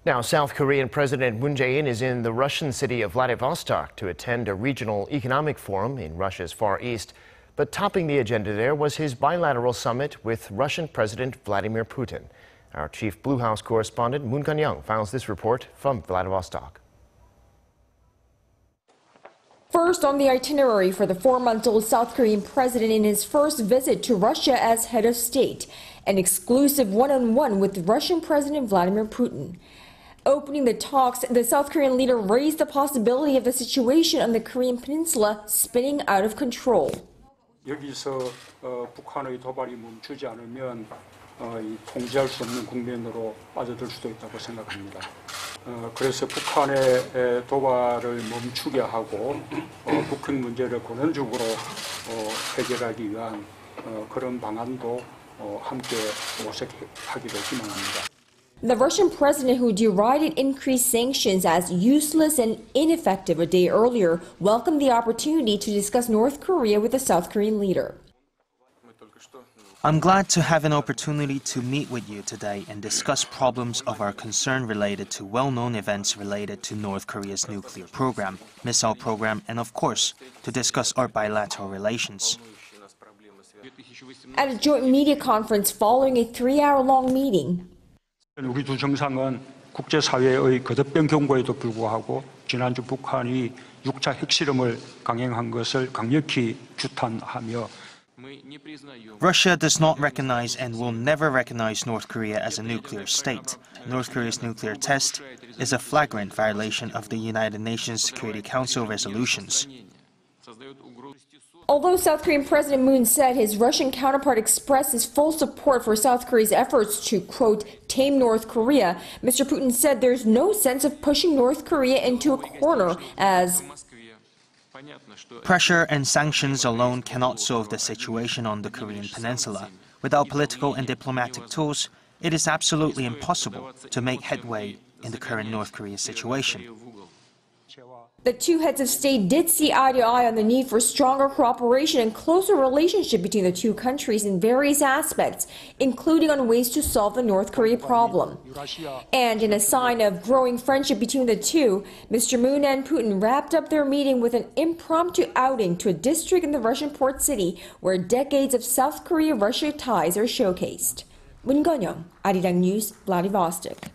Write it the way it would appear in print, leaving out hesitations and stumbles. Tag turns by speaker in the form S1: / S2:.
S1: Now, South Korean President Moon Jae-in is in the Russian city of Vladivostok to attend a regional economic forum in Russia's Far East. But topping the agenda there was his bilateral summit with Russian President Vladimir Putin. Our chief Blue House correspondent Moon Connyoung files this report from Vladivostok.
S2: First on the itinerary for the 4-month-old South Korean president in his first visit to Russia as head of state, an exclusive one-on-one with Russian President Vladimir Putin. Opening the talks, the South Korean leader raised the possibility of the situation on the Korean peninsula spinning out of control.
S3: 여기서 북한의 도발이 멈추지 않으면 통제할 수 없는 국면으로 빠져들 수도 있다고 생각합니다. 그래서 북한의 도발을 멈추게 하고 북핵 문제를 근원적으로 해결하기 위한 그런 방안도 함께 모색하기를 희망합니다.
S2: The Russian president, who derided increased sanctions as useless and ineffective a day earlier, welcomed the opportunity to discuss North Korea with the South Korean leader.
S4: I'm glad to have an opportunity to meet with you today and discuss problems of our concern related to well-known events related to North Korea's nuclear program, missile program, and of course, to discuss our bilateral relations.
S2: At a joint media conference following a 3-hour-long meeting,
S3: 우리 두 정상은 국제사회의 거듭된 경고에도 불구하고 지난주 북한이 6차 핵실험을 강행한 것을 강력히 규탄하며
S4: Russia does not recognize and will never recognize North Korea as a nuclear state. North Korea's nuclear test is a flagrant violation of the United Nations Security Council resolutions.
S2: Although South Korean President Moon said his Russian counterpart expressed his full support for South Korea's efforts to, quote, tame North Korea, Mr. Putin said there's no sense of pushing North Korea into a corner as
S4: Pressure and sanctions alone cannot solve the situation on the Korean peninsula. Without political and diplomatic tools, it is absolutely impossible to make headway in the current North Korea situation.
S2: The two heads of state did see eye to eye on the need for stronger cooperation and closer relationship between the two countries in various aspects, including on ways to solve the North Korea problem. And in a sign of growing friendship between the two, Mr. Moon and Putin wrapped up their meeting with an impromptu outing to a district in the Russian port city where decades of South Korea-Russia ties are showcased. Moon Connyoung, Arirang News, Vladivostok.